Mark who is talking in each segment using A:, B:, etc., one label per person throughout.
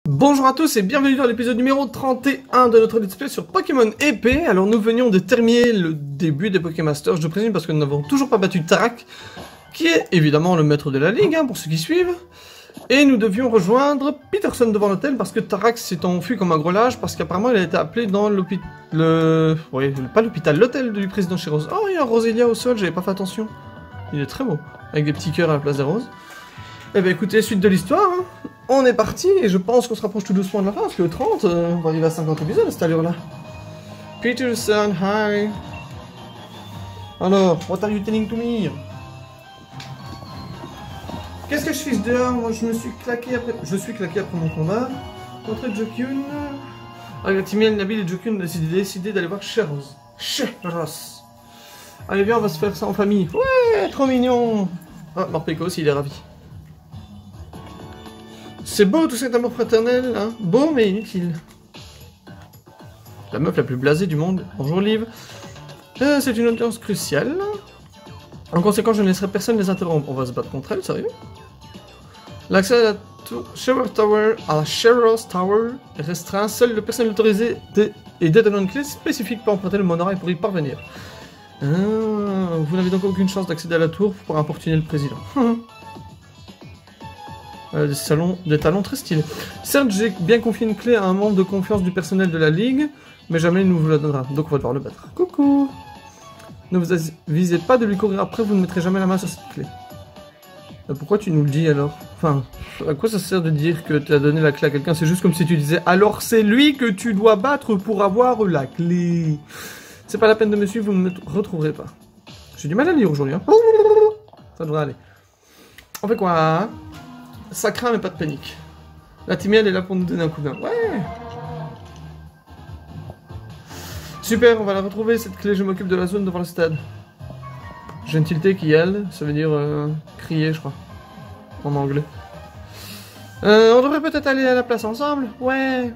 A: Bonjour à tous et bienvenue dans l'épisode numéro 31 de notre let's play sur Pokémon Épée. Alors nous venions de terminer le début des Pokémasters, je présume, parce que nous n'avons toujours pas battu Tarak, qui est évidemment le maître de la ligue, hein, pour ceux qui suivent. Et nous devions rejoindre Peterson devant l'hôtel parce que Tarak s'est enfui comme un gros lâche, parce qu'apparemment il a été appelé dans l'hôpital... Oui, pas l'hôpital, l'hôtel du président chez Rose. Oh, il y a un Rosélia au sol, j'avais pas fait attention. Il est très beau, avec des petits cœurs à la place des roses. Eh ben écoutez, suite de l'histoire, hein. On est parti, et je pense qu'on se rapproche tout doucement de la fin, parce que le 30, on va arriver à 50 épisodes à cette allure-là. Peterson, hi. Alors, what are you telling to me? Qu'est-ce que je fiche dehors? Moi, je suis claqué après mon combat. Contre Jokun. Avec Timiel, Nabil et Jokun ont décidé d'aller voir Sheros. Sheros. Allez, viens, on va se faire ça en famille. Ouais, trop mignon. Ah, Morpeko aussi, il est ravi. C'est beau tout cet amour fraternel, hein. Beau mais inutile. La meuf la plus blasée du monde. Bonjour Liv. C'est une audience cruciale. En conséquence, je ne laisserai personne les interrompre. On va se battre contre elle, sérieux? L'accès à la Sheros Tower est restreint. Seul le personnel autorisé et détenant une clé spécifique peut emprunter le monorail pour y parvenir. Vous n'avez donc aucune chance d'accéder à la tour pour importuner le président. Des talons très stylés. Certes, j'ai bien confié une clé à un membre de confiance du personnel de la Ligue, mais jamais il ne vous la donnera, donc on va devoir le battre. Coucou! Ne vous avisez pas de lui courir après, vous ne mettrez jamais la main sur cette clé. Pourquoi tu nous le dis alors? Enfin, à quoi ça sert de dire que tu as donné la clé à quelqu'un? C'est juste comme si tu disais, alors c'est lui que tu dois battre pour avoir la clé. C'est pas la peine de me suivre, vous ne me retrouverez pas. J'ai du mal à lire aujourd'hui, hein. Ça devrait aller. On fait quoi? Ça craint mais pas de panique. La Timiel est là pour nous donner un coup de main. Ouais. Super, on va la retrouver cette clé, je m'occupe de la zone devant le stade. Gentilité qui elle, ça veut dire crier je crois. En anglais. On devrait peut-être aller à la place ensemble. Ouais. Et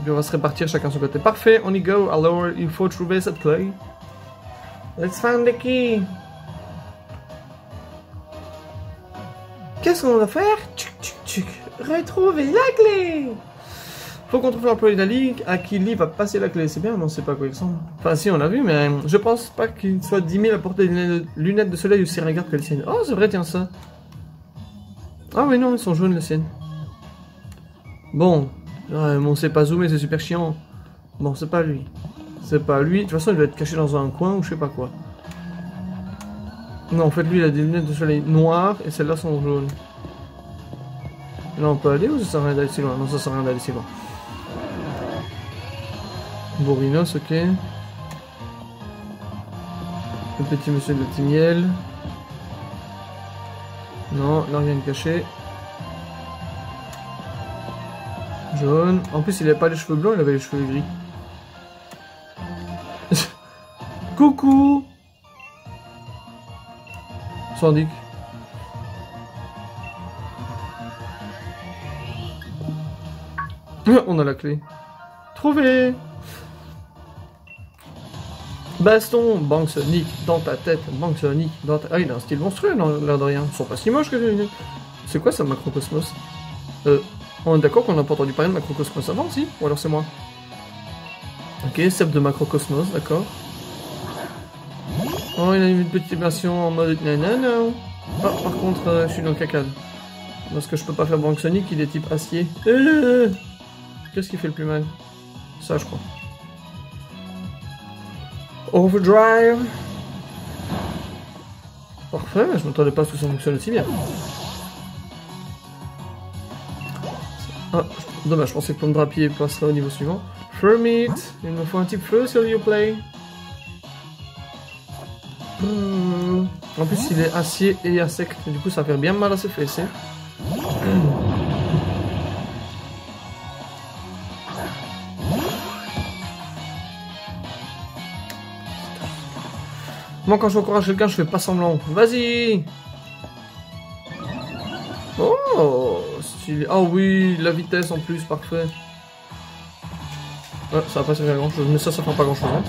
A: puis on va se répartir chacun de son côté. Parfait, on y go. Alors il faut trouver cette clé. Let's find the key. Qu'est-ce qu'on va faire? Retrouver la clé! Faut qu'on trouve l'employé de la Ligue à qui Lee va passer la clé. C'est bien, mais on sait pas à quoi il ressemble. Enfin, si, on l'a vu, mais je pense pas qu'il soit 10 000 à porter des lunettes de soleil aussi ringardes que les siennes. Oh, c'est vrai, tiens ça. Ah oui, non, ils sont jaunes les siennes. Bon, on sait pas zoomer, c'est super chiant. Bon, c'est pas lui. C'est pas lui. De toute façon, il doit être caché dans un coin ou je sais pas quoi. Non, en fait, lui, il a des lunettes de soleil noires et celles-là sont jaunes. Là, on peut aller ou ça sert à rien d'aller si loin? Non, ça sert à rien d'aller si loin. Bourrinos, ok. Le petit monsieur de Timiel. Non, là, rien de caché. Jaune. En plus, il avait pas les cheveux blancs, il avait les cheveux gris. Coucou! Sandic. On a la clé. Trouvé! Baston, Banque Sonic dans ta tête, Banque Sonic dans ta... Ah, il a un style monstrueux, l'air de rien. Ils sont pas si moches que j'ai... C'est quoi ça, Macrocosmos? On est d'accord qu'on n'a pas entendu parler de Macrocosmos avant, si? Ou alors c'est moi? Ok, cep de Macrocosmos, d'accord. Oh, il a une petite version en mode nanana. Oh, par contre, je suis dans le cacade. Parce que je peux pas faire Banque Sonic, il est type acier. Qu'est-ce qui fait le plus mal? Ça, je crois. Overdrive. Parfait, je m'attendais pas à ce que ça fonctionne aussi bien. Ah, dommage, je pensais que le drapier passerait au niveau suivant. Fermit, il me faut un type feu sur Uplay. En plus, il est acier et à sec, et du coup, ça va faire bien mal à ses fesses. Moi, quand je encourage quelqu'un, je fais pas semblant. Vas-y! Oh, stylé. Oh oui, la vitesse en plus, parfait. Ouais, ça va pas servir à grand chose, mais ça fera pas grand chose. Hein.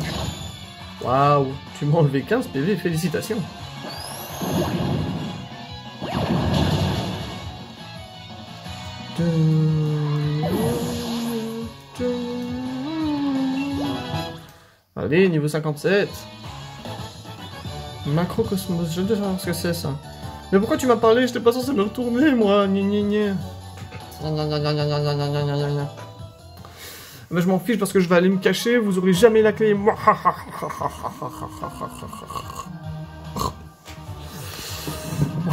A: Waouh, tu m'as enlevé 15 PV, félicitations. Allez, niveau 57. Macrocosmos, je veux savoir ce que c'est ça. Mais pourquoi tu m'as parlé? J'étais pas censé me retourner, moi. Gna gna gna. Mais je m'en fiche parce que je vais aller me cacher, vous aurez jamais la clé.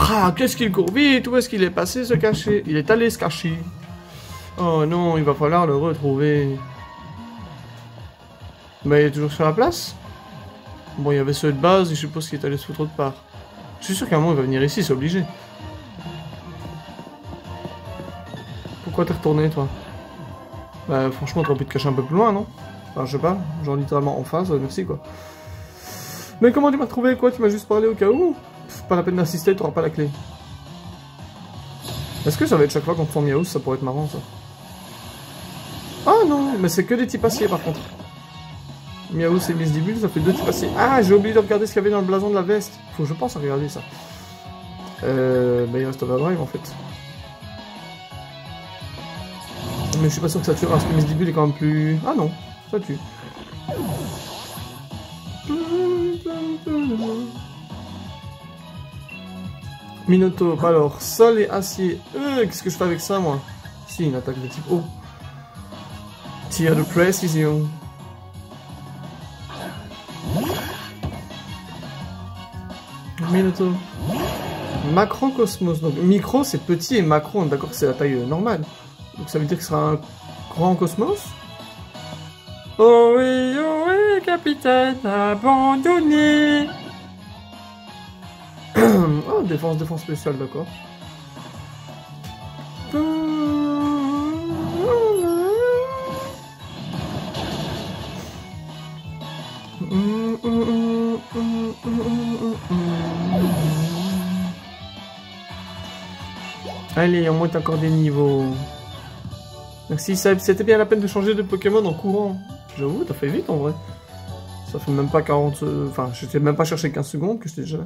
A: Ah, qu'est-ce qu'il court vite? Où est-ce qu'il est passé se cacher? Il est allé se cacher. Oh non, il va falloir le retrouver. Mais il est toujours sur la place? Bon, il y avait ceux de base et je suppose qu'il est allé se foutre autre part. Je suis sûr qu'à un moment il va venir ici, c'est obligé. Pourquoi t'es retourné, toi? Bah, franchement, t'aurais pu te cacher un peu plus loin, non? Enfin, je sais pas, genre littéralement en face, merci quoi. Mais comment tu m'as retrouvé, quoi? Tu m'as juste parlé au cas où? Pff, pas la peine d'insister, t'auras pas la clé. Est-ce que ça va être chaque fois qu'on te forme Miaou? Ça pourrait être marrant, ça. Ah non, mais c'est que des types aciers par contre. Miaou et Misdibule, ça fait 2 types aciers. Ah, j'ai oublié de regarder ce qu'il y avait dans le blason de la veste. Faut que je pense à regarder ça. Bah il reste Overdrive en fait. Mais je suis pas sûr que ça tue parce que Misdibule est quand même plus... Ah non, ça tue. Minotaur, alors, sol et acier. Qu'est-ce que je fais avec ça moi? Si, une attaque de type eau. Tir de précision. Minotaur. Macrocosmos. Donc micro c'est petit et macro, d'accord, c'est la taille normale. Donc ça veut dire que ce sera un grand cosmos. Oh oui, capitaine, abandonné. Oh, défense spéciale, d'accord. Allez, on monte encore des niveaux. Merci Seb, c'était bien la peine de changer de Pokémon en courant. J'avoue, t'as fait vite en vrai. Ça fait même pas 40... Enfin, je t'ai même pas cherché 15 secondes que j'étais déjà là.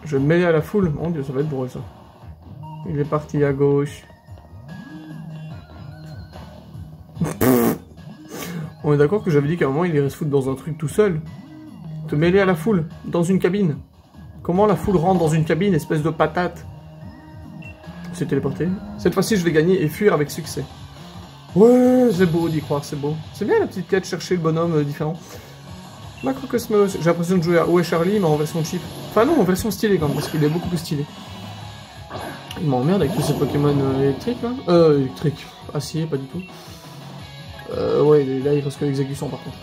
A: Je vais me mêler à la foule. Mon dieu, ça va être drôle ça. Il est parti à gauche. On est d'accord que j'avais dit qu'à un moment il irait se foutre dans un truc tout seul. Te mêler à la foule, dans une cabine. Comment la foule rentre dans une cabine, espèce de patate? C'est téléporté. Cette fois-ci, je vais gagner et fuir avec succès. Ouais, c'est beau d'y croire, c'est beau. C'est bien la petite quête, chercher le bonhomme différent. Macrocosmos, j'ai l'impression de jouer à Ouais Charlie, mais en version cheap. Enfin non, en version stylée quand même, parce qu'il est beaucoup plus stylé. Il m'emmerde avec tous ces Pokémon électriques là. Électrique. Acier, pas du tout. Ouais, là il reste que l'exécution par contre.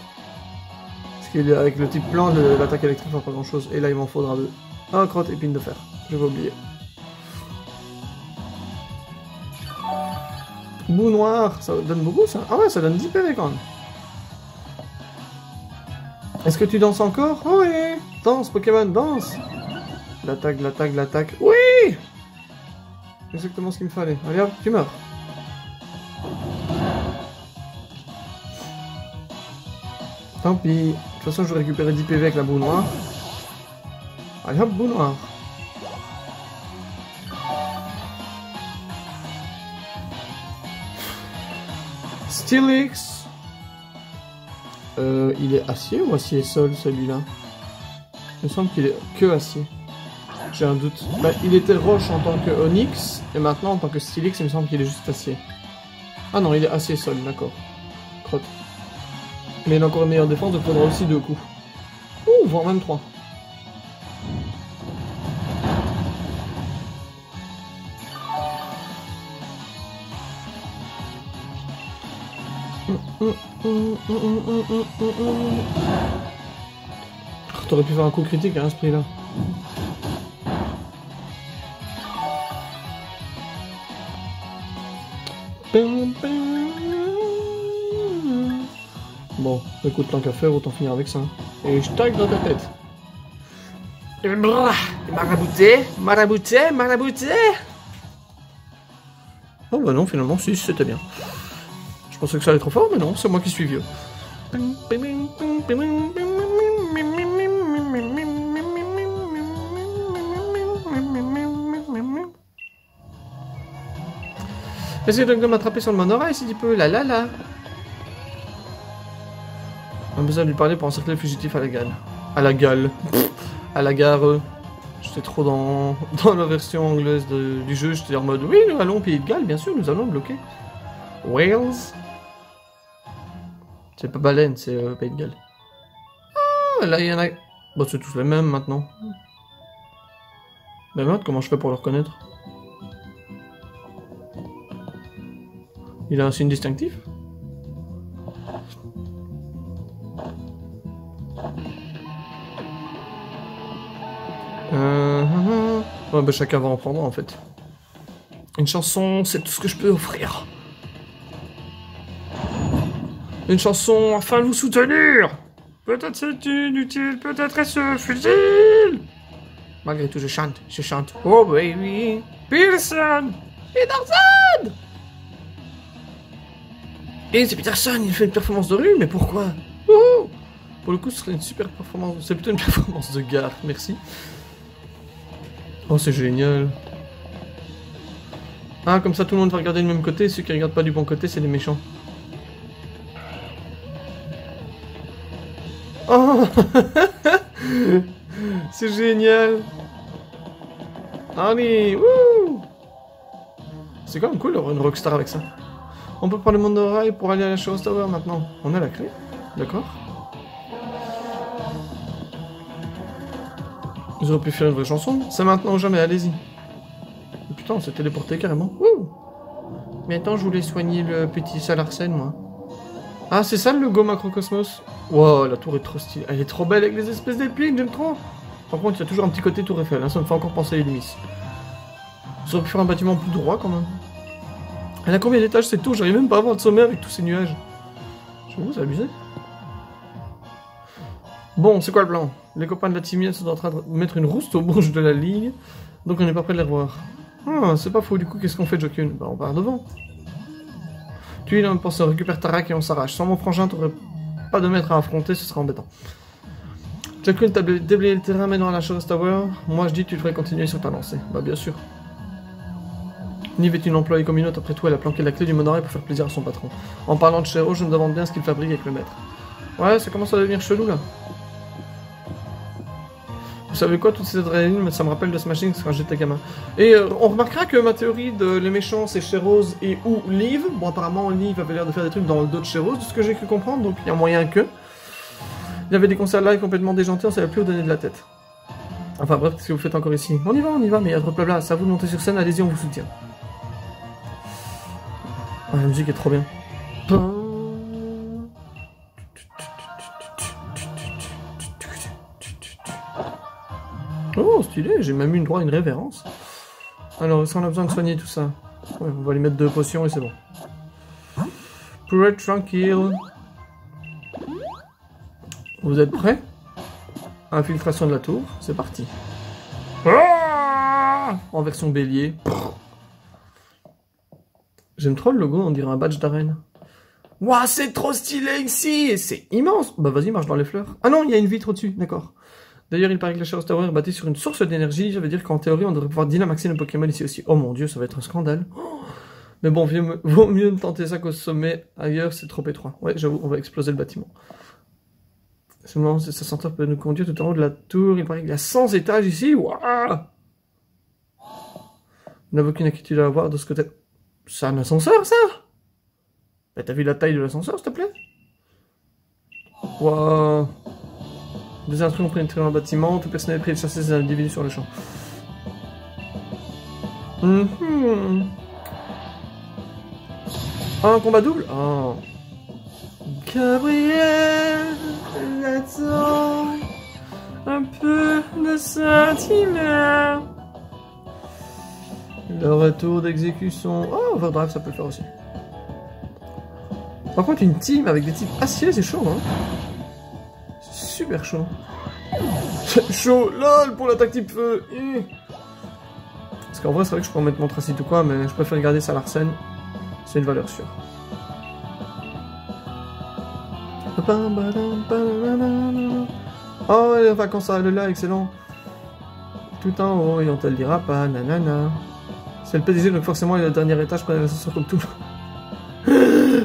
A: Parce qu'avec le type plan, l'attaque électrique fait pas grand chose. Et là il m'en faudra 2. Ah, crotte, épine de fer. Je vais oublier. Bout noir, ça donne beaucoup ça. Ah ouais, ça donne 10 PV quand même. Est-ce que tu danses encore? Oh oui. Danse Pokémon, danse. L'attaque, l'attaque, l'attaque. Oui. Exactement ce qu'il me fallait. Allez hop, tu meurs. Tant pis. De toute façon, je vais récupérer 10 PV avec la boue noire. Allez hop, boue noire. Steelix. Il est acier ou acier sol celui-là? Il me semble qu'il est que acier. J'ai un doute. Bah, il était roche en tant que Onyx, et maintenant en tant que Steelix, il me semble qu'il est juste acier. Ah non, il est acier sol, d'accord. Crotte. Mais il a encore une meilleure défense, donc il faudra aussi 2 coups. Ouh, voire même 3. T'aurais pu faire un coup critique à ce prix là. Bon, écoute, tant qu'à faire, autant finir avec ça. Et je tague dans ta tête. Marabouté, marabouté, marabouté. Oh bah non, finalement, si, c'était bien. Je pensais que ça allait trop fort, mais non, c'est moi qui suis vieux. Essayez donc de m'attraper sur le monorail si tu peux, la la la. On a besoin de lui parler pour encercler le fugitif à la gare. À la gare. À la gare. J'étais trop dans la version anglaise du jeu, j'étais en mode oui, nous allons au Pays de Galles, bien sûr, nous allons bloquer. Wales. C'est pas baleine, c'est Pays de Galles. Ah, là il y en a. Bon, c'est tous les mêmes maintenant. Mais merde, comment je fais pour le reconnaître? Il a un signe distinctif? Ouais, bah chacun va en prendre en fait. Une chanson, c'est tout ce que je peux offrir. Une chanson afin de vous soutenir. Peut-être c'est inutile, peut-être est-ce futile. Malgré tout, je chante. Oh baby, Peterson. Et c'est Peterson, il fait une performance de rue, mais pourquoi? Wouhou. Pour le coup, ce serait une super performance. C'est plutôt une performance de gare, merci. Oh, c'est génial. Ah, comme ça, tout le monde va regarder du même côté. Ceux qui regardent pas du bon côté, c'est les méchants. Oh. C'est génial. Allez, wouh. C'est quand même cool d'avoir une rockstar avec ça. On peut prendre le monorail pour aller à la Shores Tower maintenant. On a la clé, d'accord. Ils auraient pu faire une vraie chanson. C'est maintenant ou jamais, allez-y. Putain, on s'est téléporté carrément. Wouh. Mais attends, je voulais soigner le petit Salarsen, moi. Ah, c'est ça le logo Macrocosmos. Wow, la tour est trop stylée. Elle est trop belle avec les espèces d'épines, j'aime trop. Par contre, il y a toujours un petit côté Tour Eiffel, hein, ça me fait encore penser à Lumis. Ils auraient pu faire un bâtiment plus droit quand même. Elle a combien d'étages cette tour? J'arrive même pas à voir le sommet avec tous ces nuages. J'avoue, c'est abusé. Bon, c'est quoi le plan? Les copains de la Timienne sont en train de mettre une rouste aux bourges de la ligue, donc on n'est pas prêt de les revoir. Ah, c'est pas faux, du coup, qu'est-ce qu'on fait, Jokun? Bah, on part devant. Tu, il a pensé, on récupère Tarak et on s'arrache. Sans mon frangin, t'aurais pas de maître à affronter, ce serait embêtant. Jokun, t'as déblayé le terrain maintenant à la Shores Tower. Moi, je dis, tu devrais continuer sur ta lancée. Bah, bien sûr. Nive est une employée comme une autre, après tout, elle a planqué la clé du monorail pour faire plaisir à son patron. En parlant de Shero, je me demande bien ce qu'il fabrique avec le maître. Ouais, ça commence à devenir chelou, là. Vous savez quoi, toutes ces adrénalines, ça me rappelle de Smashing quand j'étais gamin. Et on remarquera que ma théorie de les méchants, c'est Sheros et ou Liv. Bon, apparemment, Liv avait l'air de faire des trucs dans le dos de Sheros, de ce que j'ai cru comprendre, donc il y a moyen que. Il y avait des concerts live complètement déjantés, on savait plus où donner de la tête. Enfin bref, qu'est-ce que vous faites encore ici? On y va, mais il y a trop de blabla, c'est à vous de monter sur scène, allez-y, on vous soutient. Ah, la musique est trop bien. Oh, stylé, j'ai même eu droit à une révérence. Alors, est-ce qu'on a besoin de soigner tout ça? Ouais, on va lui mettre 2 potions et c'est bon. Pour être tranquille. Vous êtes prêts? Infiltration de la tour, c'est parti. En version bélier. J'aime trop le logo, on dirait un badge d'arène. Ouah, c'est trop stylé ici! C'est immense! Bah vas-y, marche dans les fleurs. Ah non, il y a une vitre au-dessus, d'accord. D'ailleurs, il paraît que la Shores Tower est bâtie sur une source d'énergie. Ça veut dire qu'en théorie, on devrait pouvoir dynamaxer nos Pokémon ici aussi. Oh mon dieu, ça va être un scandale. Oh, mais bon, vaut mieux ne tenter ça qu'au sommet. Ailleurs, c'est trop étroit. Ouais, j'avoue, on va exploser le bâtiment. Seulement, cette ascenseur peut nous conduire tout en haut de la tour. Il paraît qu'il y a 100 étages ici. Waouh! On n'a aucune inquiétude à avoir de ce côté. C'est un ascenseur, ça? Bah, t'as vu la taille de l'ascenseur, s'il te plaît? Waouh! Des instruments pénétrés dans le bâtiment, tout personnel est pris de chasser ces individus sur le champ. Un combat double? Oh. Gabriel, attends un peu de sentiment. Le retour d'exécution. Oh, Overdrive, ça peut le faire aussi. Par contre, une team avec des types acier, c'est chaud, hein? Super chaud. Chaud, lol, pour l'attaque type feu. Parce qu'en vrai, c'est vrai que je pourrais mettre mon tracite ou quoi, mais je préfère garder ça à l'arsène. C'est une valeur sûre. Oh, les vacances à le là, excellent. Tout en haut, et on te le dira pas, nanana. C'est le PDG, donc forcément, il est au dernier étage, prenez l'ascenseur comme tout.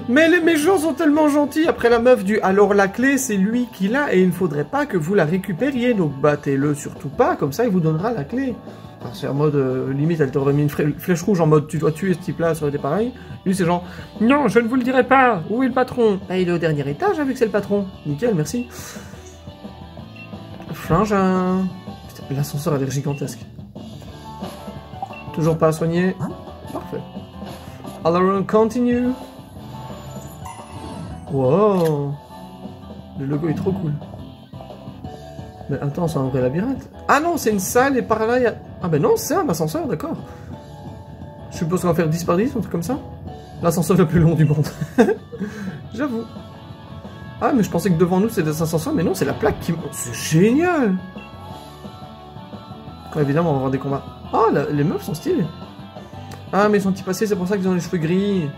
A: Mais les méchants sont tellement gentils. Après la meuf du « alors la clé, c'est lui qui l'a et il ne faudrait pas que vous la récupériez. Donc battez-le surtout pas, comme ça il vous donnera la clé. » Enfin, c'est en mode, limite, elle t'aurait mis une flèche rouge en mode « tu dois tuer ce type-là, ça aurait été pareil. » Lui, c'est genre « non, je ne vous le dirai pas. Où est le patron ?»« Bah, il est au dernier étage, vu que c'est le patron. » Nickel, merci. Frangin. Putain, l'ascenseur a l'air gigantesque. Toujours pas à soigner. Parfait. Alors, on continue. Wow. Le logo est trop cool. Mais attends, c'est un vrai labyrinthe. Ah non, c'est une salle et par là, il y a... Ah ben non, c'est un ascenseur, d'accord. Je suppose qu'on va faire 10 par 10, un truc comme ça. L'ascenseur le plus long du monde. J'avoue. Ah, mais je pensais que devant nous, c'était des ascenseurs, mais non, c'est la plaque qui... C'est génial. Quand évidemment, on va avoir des combats. Ah, les meufs sont stylées. Ah, mais ils sont petits passés, c'est pour ça qu'ils ont les cheveux gris.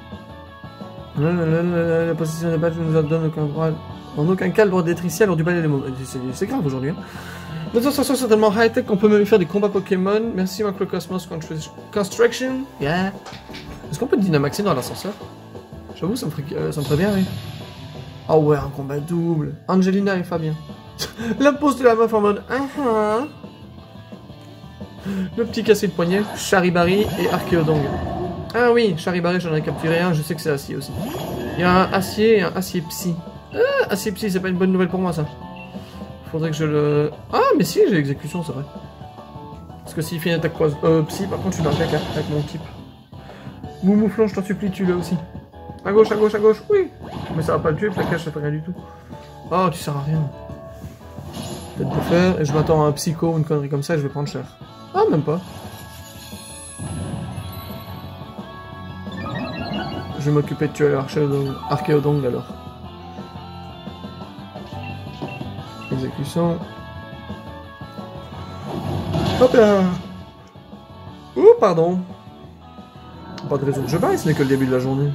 A: La possession des badges ne nous donne aucun droit, en aucun cas le droit d'être ici alors du palais des mots. C'est grave aujourd'hui. Hein. Notre ascenseur est tellement high-tech qu'on peut même faire des combats Pokémon. Merci Macrocosmos Construction. Yeah. Est-ce qu'on peut dynamaxer dans l'ascenseur? J'avoue, ça me ferait bien, oui. Oh ouais, un combat double. Angelina et Fabien. La pose de la meuf en mode... Le petit cassé de poignet, Charibari et Archéodong. Ah oui, Charibari, j'en ai capturé un, je sais que c'est acier aussi. Il y a un acier et un acier psy. Acier psy, c'est pas une bonne nouvelle pour moi ça. Faudrait que je le... Ah mais si, j'ai exécution, c'est vrai. Parce que s'il fait une attaque psy, par contre je suis dans le caca avec mon type. Moumouflon, je t'en supplie, tue-le aussi. À gauche, à gauche, à gauche, oui. Mais ça va pas le tuer, plaquage ça fait rien du tout. Oh, tu sers à rien. Peut-être de faire, et je m'attends à un psycho ou une connerie comme ça et je vais prendre cher. Ah, même pas. Je vais m'occuper de tuer l'Archéodong alors. Exécution. Hop là. Ouh, pardon. Pas de raison que je baille, ce n'est que le début de la journée.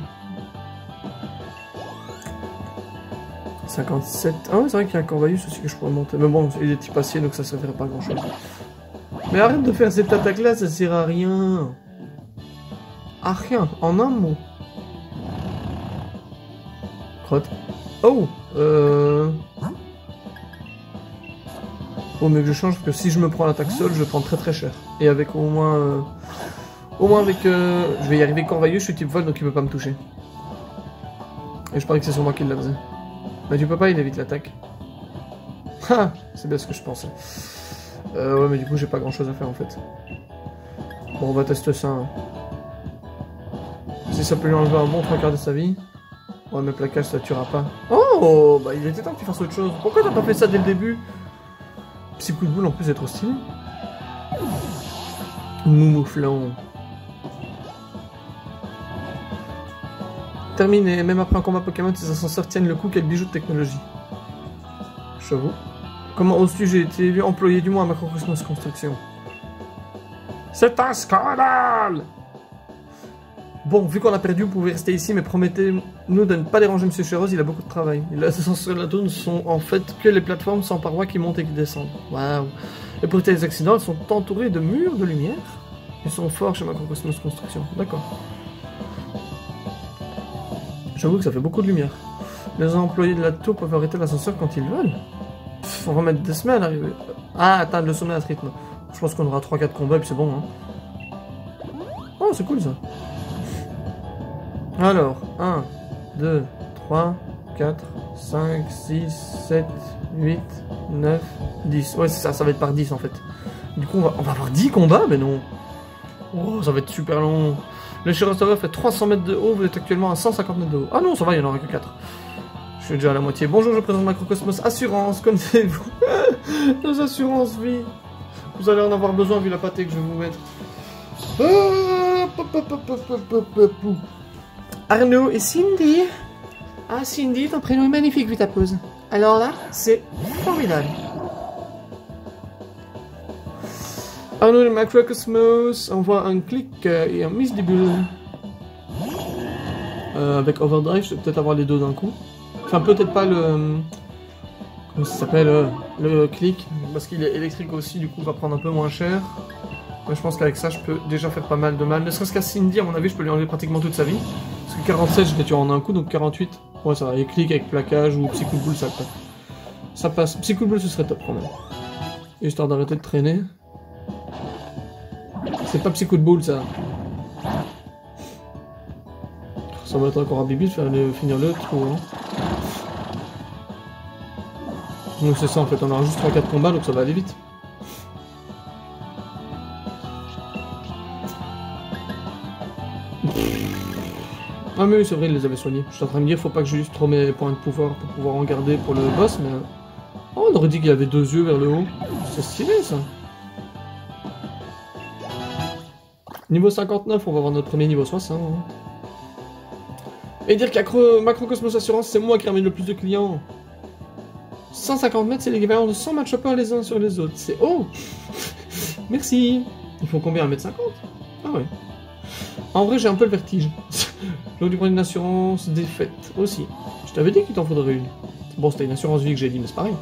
A: 57. Ah ouais, c'est vrai qu'il y a un Corvalus aussi que je pourrais monter. Mais bon, il est type acier, donc ça servirait pas à grand chose. Mais arrête de faire cette attaque-là, ça sert à rien. À rien, en un mot. Crotte. Oh Faut mieux que je change, parce que si je me prends l'attaque seule, je prends très très cher. Et avec au moins... avec... je vais y arriver Corvalus, je suis type vol, donc il peut pas me toucher. Et je parie que c'est sur moi qu'il la faisait. Mais tu peux pas, il évite l'attaque. Ha, c'est bien ce que je pensais. Ouais, mais du coup, j'ai pas grand chose à faire en fait. Bon, on va tester ça. Hein. Si ça peut lui enlever un bon 3/4 de sa vie. Ouais, mais plaquage, ça tuera pas. Oh, bah il était temps que tu fasses autre chose. Pourquoi t'as pas fait ça dès le début? Psy coup de boule en plus, c'est trop stylé. Moumouflon. Terminé, même après un combat Pokémon, ces ascenseurs tiennent le coup, quel bijou de technologie. J'avoue. Comment oses-tu, j'ai été employé du mois à Macrocosmos Construction. C'est un scandale! Bon, vu qu'on a perdu, vous pouvez rester ici, mais promettez-nous de ne pas déranger Monsieur Cheros, il a beaucoup de travail. Les ascenseurs de la zone sont en fait que les plateformes sans parois qui montent et qui descendent. Waouh! Et pour éviter les accidents, elles sont entourées de murs de lumière. Ils sont forts chez Macrocosmos Construction. D'accord. J'avoue que ça fait beaucoup de lumière. Les employés de la tour peuvent arrêter l'ascenseur quand ils veulent. Pff, on va mettre des semaines à arriver. Ah, atteindre le sommet à ce rythme. Je pense qu'on aura 3-4 combats et puis c'est bon. Hein. Oh, c'est cool ça. Alors, 1, 2, 3, 4, 5, 6, 7, 8, 9, 10. Ouais, c'est ça, ça va être par 10 en fait. Du coup, on va avoir 10 combats, mais non. Oh, ça va être super long. Le Chirosawa fait 300 mètres de haut, vous êtes actuellement à 150 mètres de haut. Ah non, ça va, il n'y en aura que 4. Je suis déjà à la moitié. Bonjour, je présente Macrocosmos Assurance, connaissez-vous nos assurances vie. Vous allez en avoir besoin vu la pâtée que je vais vous mettre. Arnaud et Cindy. Ah, Cindy, ton prénom est magnifique vu ta pose. Alors là, c'est formidable. Arnaud de Macrocosmos envoie un clic et un misdibule. Avec Overdrive, je vais peut-être avoir les deux d'un coup. Enfin, peut-être pas le... Comment ça s'appelle le clic, parce qu'il est électrique aussi, du coup, va prendre un peu moins cher. Mais je pense qu'avec ça, je peux déjà faire pas mal de mal. Ne serait-ce qu'à Cindy, à mon avis, je peux lui enlever pratiquement toute sa vie. Parce que 47, je l'ai tué en un coup, donc 48. Ouais, ça va. Et clic avec plaquage ou Psycho Bull, ça passe. Ça passe. Psycho Bull, ce serait top quand même. Histoire d'arrêter de traîner. C'est pas Psycho Bull, ça. Ça va être encore à Bibi de faire finir le trou. Hein. Donc c'est ça en fait, on aura juste 3-4 combats, donc ça va aller vite. Ah mais oui, c'est vrai, il les avait soignés. Je suis en train de me dire, faut pas que j'use trop mes points de pouvoir pour pouvoir en garder pour le boss, mais... Oh, on aurait dit qu'il avait 2 yeux vers le haut. C'est stylé, ça. Niveau 59, on va avoir notre premier niveau 60. Et dire qu'Macrocosmos Assurance, c'est moi qui ramène le plus de clients. 150 mètres, c'est l'équivalent de 100 match-uppers les uns sur les autres. C'est... Oh. Merci. Ils font combien, 1m50? Ah ouais. En vrai, j'ai un peu le vertige. J'aurais dû prendre une assurance défaite aussi. Je t'avais dit qu'il t'en faudrait une. Bon, c'était une assurance vie que j'ai dit, mais c'est pareil.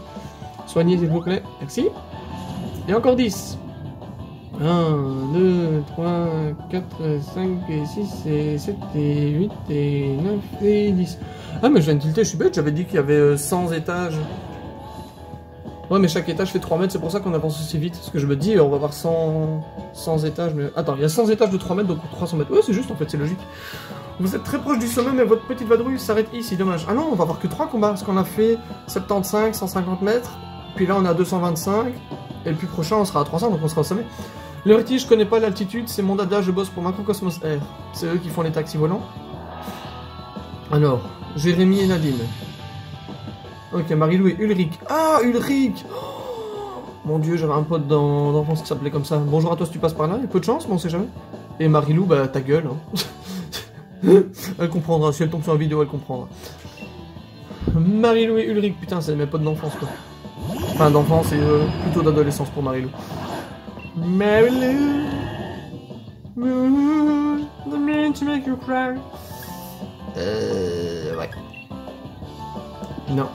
A: Soignez, s'il vous plaît. Merci. Et encore 10. 1, 2, 3, 4, 5, et 6, et 7, et 8, et 9, et 10. Ah, mais je viens de tilter, je suis bête, j'avais dit qu'il y avait 100 étages. Ouais, mais chaque étage fait 3 mètres, c'est pour ça qu'on avance aussi vite. Parce que je me dis, on va avoir 100 étages, mais... Attends, il y a 100 étages de 3 mètres, donc 300 mètres. Ouais, c'est juste, en fait, c'est logique. Vous êtes très proche du sommet, mais votre petite vadrouille s'arrête ici, dommage. Ah non, on va avoir que 3 combats, parce qu'on a fait 75, 150 mètres, puis là on a 225, et le plus prochain on sera à 300, donc on sera au sommet. Le vertige, je connais pas l'altitude, c'est mon dada, je bosse pour Macrocosmos Air. C'est eux qui font les taxis volants. Alors, Jérémy et Nadine. Ok, Marilou et Ulrich. Ah, Ulrich! Oh, mon dieu, j'avais un pote d'enfance qui s'appelait comme ça. Bonjour à toi si tu passes par là, il y a peu de chance, mais on sait jamais. Et Marilou, bah ta gueule. Hein. Elle comprendra, si elle tombe sur la vidéo, elle comprendra. Marilou et Ulrich, putain, c'est mes potes d'enfance quoi. Enfin, d'enfance et plutôt d'adolescence pour Marilou. Marilou, the man to make you cry. Ouais. Non.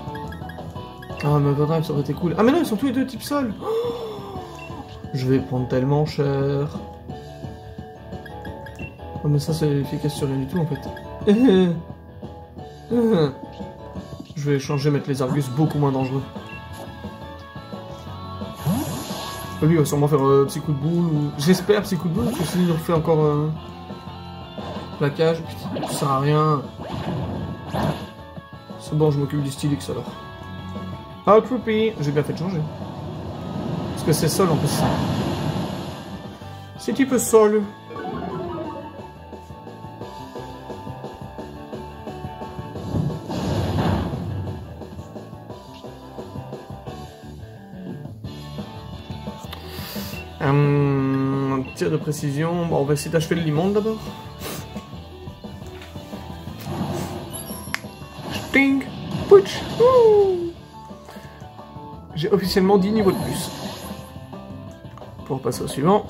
A: Ah, mais Godrive, ça aurait été cool. Ah, mais non, ils sont tous les deux type sol. Oh, je vais prendre tellement cher. Oh, mais ça, c'est efficace sur rien du tout, en fait. Je vais changer, mettre les Argus beaucoup moins dangereux. Lui, il va sûrement faire petit coup de boule, ou... J'espère petit coup de boule, parce que s'il refait encore plaquage, ça sert à rien. C'est bon, je m'occupe du Stylix alors. Ah, Troopy, j'ai bien fait de changer. Parce que c'est sol en plus. C'est type sol. Un tir de précision. Bon, on va essayer d'achever le limon d'abord. Sting, putsch. J'ai officiellement 10 niveaux de plus. Pour passer au suivant.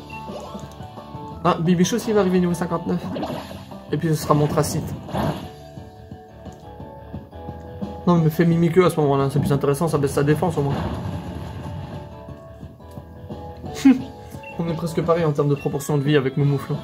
A: Ah, Bibiche aussi va arriver niveau 59. Et puis ce sera mon tracite. Non, mais fait Mimiqueux à ce moment-là, c'est plus intéressant, ça baisse sa défense au moins. On est presque pareil en termes de proportion de vie avec Moumouflon.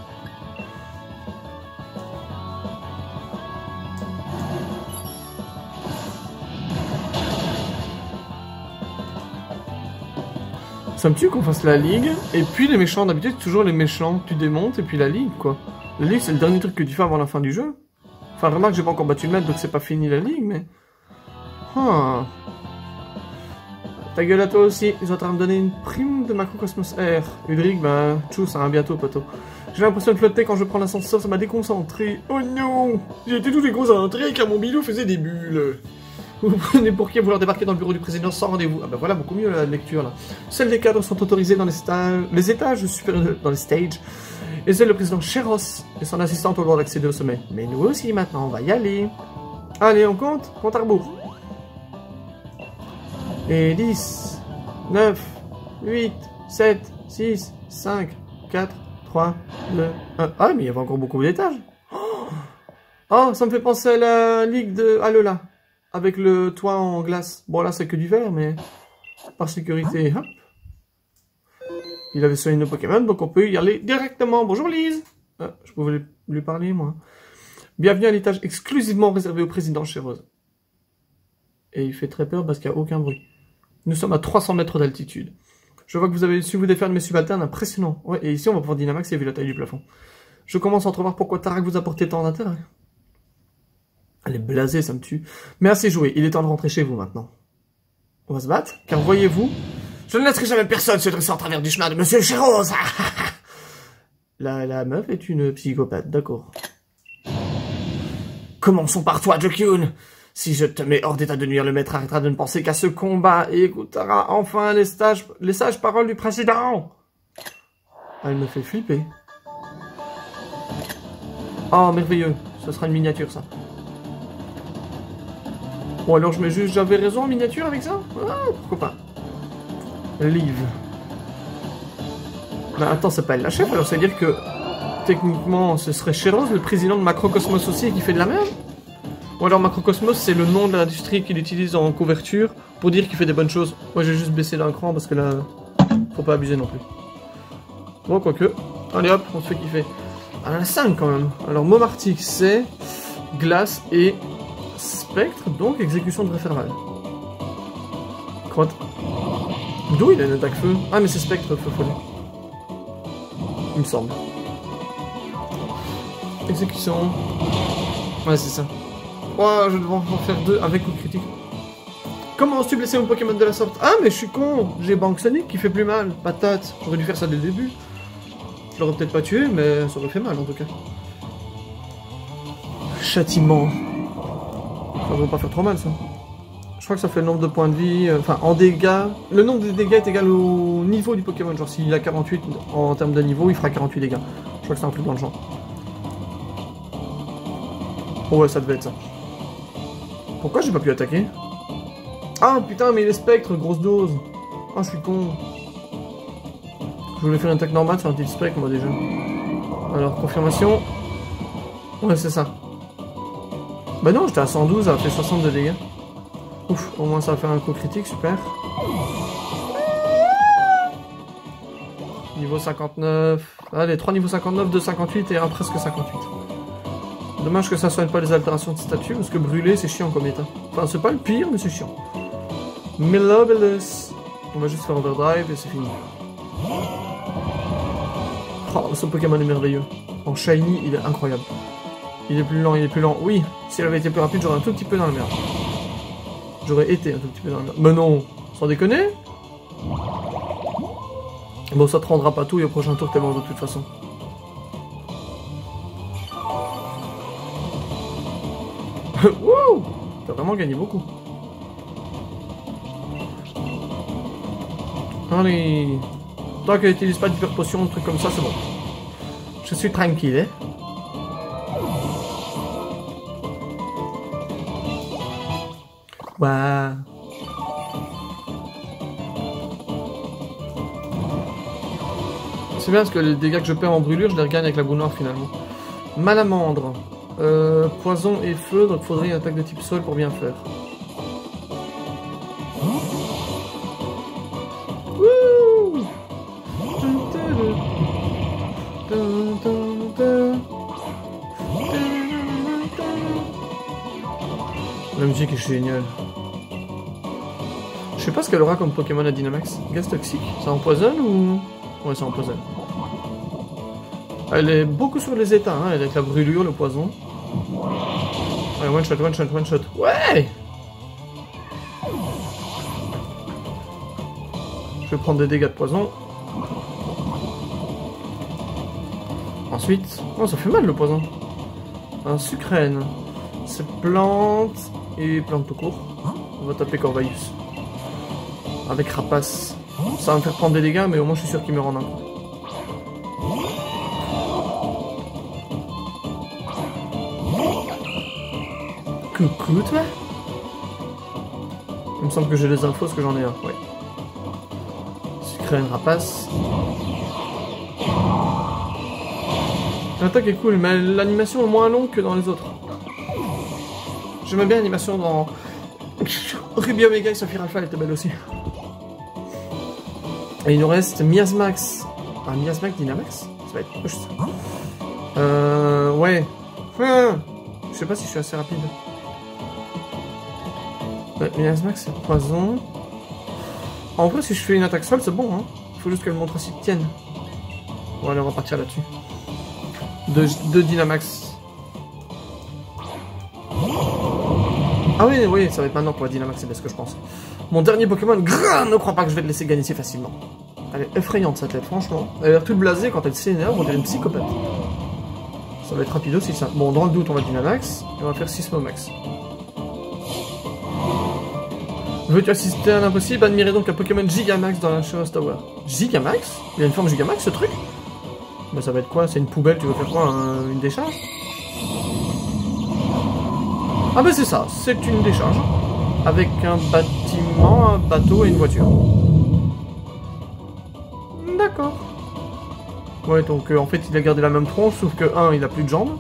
A: Ça me tue qu'on fasse la ligue, et puis les méchants, d'habitude c'est toujours les méchants que tu démontes, et puis la ligue quoi. La ligue c'est le dernier truc que tu fais avant la fin du jeu. Enfin remarque, j'ai pas encore battu le maître, donc c'est pas fini la ligue, mais... Ah. Ta gueule à toi aussi, ils ont en train de me donner une prime de Macrocosmos Air. Ulrich, bah, tchou, ça va bientôt, poteau. J'ai l'impression de flotter quand je prends l'ascenseur, ça m'a déconcentré. Oh non! J'ai été tout déconcentré car mon bilou faisait des bulles. Vous prenez pour qui à vouloir débarquer dans le bureau du président sans rendez-vous? Ah bah voilà, beaucoup mieux la lecture là. Seuls les cadres sont autorisés dans les étages supérieurs, dans les stages. Et seul le président Cheros et son assistante ont le droit d'accéder au sommet. Mais nous aussi maintenant, on va y aller. Allez, on compte à rebours. Et 10, 9, 8, 7, 6, 5, 4, 3, 2, 1. Ah, mais il y avait encore beaucoup d'étages. Oh, ça me fait penser à la ligue de Alola. Avec le toit en glace. Bon, là, c'est que du verre, mais par sécurité, hop. Il avait soigné nos Pokémon, donc on peut y aller directement. Bonjour Lise. Je pouvais lui parler, moi. Bienvenue à l'étage exclusivement réservé au président chez Rose. Et il fait très peur parce qu'il n'y a aucun bruit. Nous sommes à 300 mètres d'altitude. Je vois que vous avez su vous défaire de mes subalternes, impressionnant. Ouais, et ici on va pouvoir Dynamax et vu la taille du plafond. Je commence à entrevoir pourquoi Tarak vous apportait tant d'intérêt. Elle est blasée, ça me tue. Mais assez joué, il est temps de rentrer chez vous maintenant. On va se battre, car voyez-vous, je ne laisserai jamais personne se dresser en travers du chemin de Monsieur Chéros. La meuf est une psychopathe, d'accord. Commençons par toi, Jokyun. Si je te mets hors d'état de nuire, le maître arrêtera de ne penser qu'à ce combat et écoutera enfin les sages paroles du président. Elle me fait flipper. Oh, merveilleux. Ce sera une miniature, ça. Bon, alors je mets juste j'avais raison en miniature avec ça? Ah, pourquoi pas. Liv. Bah attends, c'est pas elle la chef, alors ça veut dire que techniquement ce serait Chéros, le président de Macrocosmos aussi, qui fait de la merde? Ou alors Macrocosmos, c'est le nom de l'industrie qu'il utilise en couverture pour dire qu'il fait des bonnes choses. Moi j'ai juste baissé d'un cran parce que là, faut pas abuser non plus. Bon, quoique. Allez hop, on se fait kiffer. Ah, la 5 quand même. Alors Momartic, c'est glace et spectre, donc exécution de référmal. Crotte. D'où il a une attaque feu? Ah mais c'est spectre, feu follet. Il me semble. Exécution. Ouais, c'est ça. Oh, je vais devoir en faire 2 avec coup critique. Comment oses-tu blesser mon Pokémon de la sorte? Ah, mais je suis con. J'ai Bank Sonic qui fait plus mal. Patate. J'aurais dû faire ça dès le début. Je l'aurais peut-être pas tué, mais ça aurait fait mal en tout cas. Châtiment. Ça va pas faire trop mal ça. Je crois que ça fait le nombre de points de vie. Enfin, en dégâts. Le nombre de dégâts est égal au niveau du Pokémon. Genre, s'il a 48 en termes de niveau, il fera 48 dégâts. Je crois que c'est un truc dans le genre. Oh ouais, ça devait être ça. Pourquoi j'ai pas pu attaquer? Ah putain, mais il est spectre, grosse dose. Ah, je suis con. Je voulais faire une attaque normale sur un petit spectre, moi déjà. Alors, confirmation. Ouais, c'est ça. Bah non, j'étais à 112, ça a fait 60 de dégâts. Ouf, au moins ça va faire un coup critique, super. Niveau 59. Allez, 3 niveaux 59, 2 58 et un presque 58. Dommage que ça soigne pas les altérations de statut, parce que brûler c'est chiant comme état. Enfin, c'est pas le pire, mais c'est chiant. Melobelus. On va juste faire overdrive et c'est fini. Oh, ce Pokémon est merveilleux. En shiny, il est incroyable. Il est plus lent, il est plus lent. Oui, s'il avait été plus rapide, j'aurais un tout petit peu dans la merde. J'aurais été un tout petit peu dans la merde. Mais non, sans déconner. Bon, ça te rendra pas tout et au prochain tour t'es mort de toute façon. Wouh! T'as vraiment gagné beaucoup. Allez. Tant qu'elle n'utilise pas d'hyper potion, un truc comme ça, c'est bon. Je suis tranquille, hein. Waouh. C'est bien parce que les dégâts que je perds en brûlure, je les regagne avec la boule noire finalement. Malamandre. Poison et feu, donc faudrait une attaque de type sol pour bien faire. Wouh! La musique est géniale. Je sais pas ce qu'elle aura comme Pokémon à Dynamax. Gaz toxique. Ça empoisonne ou... Ouais, ça empoisonne. Elle est beaucoup sur les états, hein, avec la brûlure, le poison. Ouais, one shot, one shot, one shot. Ouais! Je vais prendre des dégâts de poison. Ensuite... Oh, ça fait mal le poison. Un sucrène. C'est plante et plante tout court. On va taper Corvaïus. Avec rapace. Ça va me faire prendre des dégâts, mais au moins je suis sûr qu'il me rend un coup. Coucou toi. Il me semble que j'ai les infos parce que j'en ai un, ouais. Sucrène, rapace. L'attaque est cool, mais l'animation est moins longue que dans les autres. J'aimais bien l'animation dans Ruby Omega et Saphir Alpha, elle était belle aussi. Et il nous reste Miasmax. Ah, Miasmax, Dynamax? Ça va être moche ça. Ouais. Je sais pas si je suis assez rapide. Ouais, Miasmax c'est poison. En vrai, si je fais une attaque seule, c'est bon, hein. Faut juste que le montre-site tienne. Bon, allez, on va partir là-dessus. Deux Dynamax. Ah oui, oui, ça va être maintenant pour la Dynamax, c'est bien ce que je pense. Mon dernier Pokémon, ne crois pas que je vais te laisser gagner si facilement. Elle est effrayante sa tête, franchement. Elle a l'air toute blasée quand elle s'énerve, on dirait une psychopathe. Ça va être rapide aussi ça. Bon, dans le doute, on va Dynamax, et on va faire Sismomax. Veux-tu assister à l'impossible? Admirez donc un Pokémon Gigamax dans la Shiro Tower. Gigamax? Il a une forme Gigamax ce truc? Bah ça va être quoi? C'est une poubelle, tu veux faire quoi? Une décharge? Ah bah c'est ça, c'est une décharge. Avec un bâtiment, un bateau et une voiture. D'accord. Ouais, donc en fait il a gardé la même tronche, sauf que il a plus de jambes.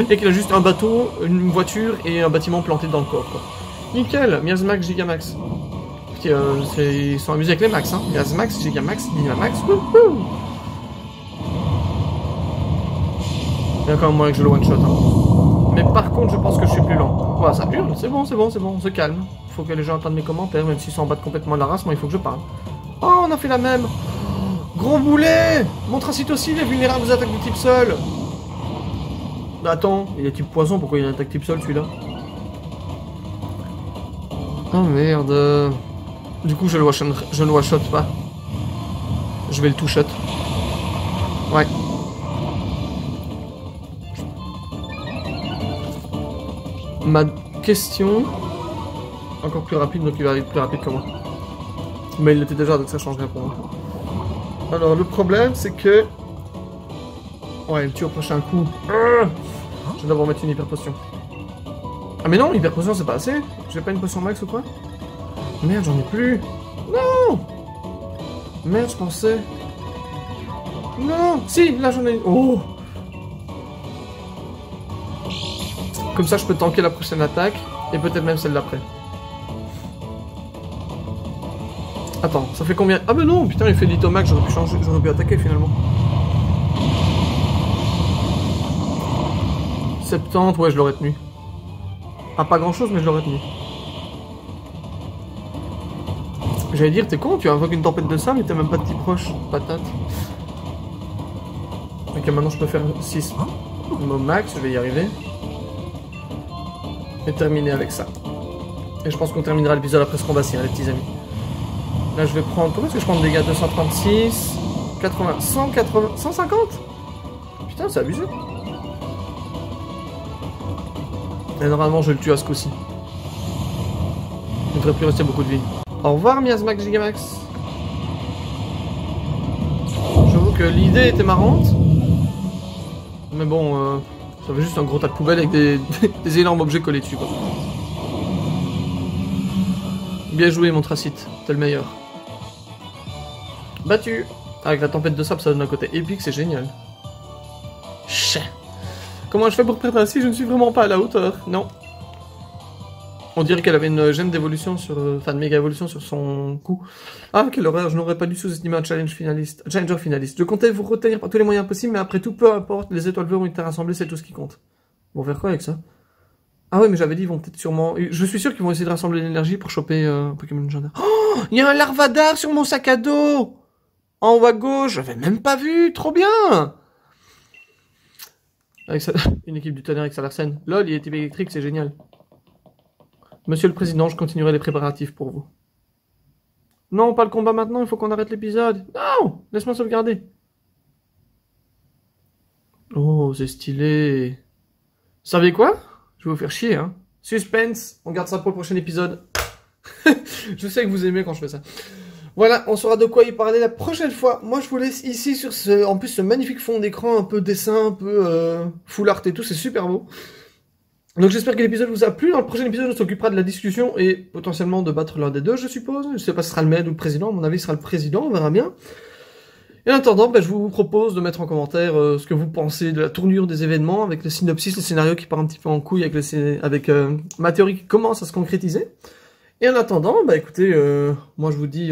A: Et qu'il a juste un bateau, une voiture et un bâtiment planté dans le corps, quoi. Nickel, Miasmax, Gigamax. Ils sont amusés avec les max, hein. Miasmax, Gigamax, Dynamax, wouhou. Il y a quand même moyen que je le one-shot, hein. Mais par contre, je pense que je suis plus lent. Ouais, ça hurle, c'est bon, on se calme. Faut que les gens entendent mes commentaires, même s'ils s'en battent complètement de la race, moi il faut que je parle. Oh, on a fait la même. Gros boulet. Montracite aussi, il est vulnérable aux attaques de type sol. Bah attends, il est type poison, pourquoi il a une attaque type sol celui-là? Oh merde. Du coup, je ne one-shot pas. Je vais le two-shot. Ouais. Ma question... Encore plus rapide, donc il va être plus rapide que moi. Mais il l'était déjà, donc ça change rien pour moi. Alors, le problème, c'est que... Ouais, il me tue au prochain coup. Je vais devoir mettre une hyper potion. Ah mais non, hyper potion c'est pas assez. J'ai pas une potion max ou quoi? Merde, j'en ai plus. Non. Merde, je pensais. Non. Si, là j'en ai une. Oh. Comme ça je peux tanker la prochaine attaque. Et peut-être même celle d'après. Attends, ça fait combien? Ah mais non, putain, il fait l'itomax, j'aurais pu changer, j'aurais pu attaquer finalement. 70, ouais, je l'aurais tenu. Ah, pas grand chose, mais je l'aurais tenu. J'allais dire, t'es con, tu invoques une tempête de sable, mais t'as même pas de type roche. Patate. Ok, maintenant je peux faire 6 max, je vais y arriver. Et terminer avec ça. Et je pense qu'on terminera l'épisode après ce combat, hein, les petits amis. Là, je vais prendre... Combien est-ce que je prends de dégâts? 236, 80, 180, 150? Putain, c'est abusé. Et normalement, je le tue à ce coup-ci. Il ne devrait plus rester beaucoup de vie. Au revoir, Miasmax Gigamax. J'avoue que l'idée était marrante. Mais bon, ça fait juste un gros tas de poubelle avec des énormes objets collés dessus, quoi. Bien joué, Montracite. T'es le meilleur. Battu. Avec la tempête de sable, ça donne un côté épique, c'est génial. Chais. Comment je fais pour perdre ainsi? Je ne suis vraiment pas à la hauteur. Non. On dirait qu'elle avait une gemme d'évolution sur... Enfin, de méga évolution sur son cou. Ah, quelle horreur, je n'aurais pas dû sous-estimer un challenger finaliste. Je comptais vous retenir par tous les moyens possibles, mais après tout, peu importe, les étoiles bleues ont été rassemblées, c'est tout ce qui compte. Ils vont faire quoi avec ça? Ah ouais, mais j'avais dit, ils vont peut-être sûrement... Je suis sûr qu'ils vont essayer de rassembler l'énergie pour choper un Pokémon légendaire. Oh, il y a un Larvadar sur mon sac à dos! En haut à gauche, j'avais même pas vu, trop bien! Avec ça... Une équipe du tonnerre avec Salarsen. Lol, il est type électrique, c'est génial. Monsieur le Président, je continuerai les préparatifs pour vous. Non, pas le combat maintenant, il faut qu'on arrête l'épisode. Non, laisse-moi sauvegarder. Oh, c'est stylé. Vous savez quoi? Je vais vous faire chier, hein. Suspense, on garde ça pour le prochain épisode. Je sais que vous aimez quand je fais ça. Voilà, on saura de quoi y parler la prochaine fois. Moi, je vous laisse ici sur en plus, ce magnifique fond d'écran, un peu dessin, un peu full art et tout, c'est super beau. Donc j'espère que l'épisode vous a plu. Dans le prochain épisode, on s'occupera de la discussion et potentiellement de battre l'un des deux, je suppose. Je sais pas si ce sera le maître ou le président. À mon avis, ce sera le président, on verra bien. Et en attendant, je vous propose de mettre en commentaire ce que vous pensez de la tournure des événements avec le synopsis, le scénario qui part un petit peu en couille avec ma théorie qui commence à se concrétiser. Et en attendant, écoutez, moi je vous dis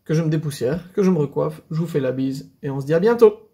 A: que je me dépoussière, que je me recoiffe, je vous fais la bise, et on se dit à bientôt.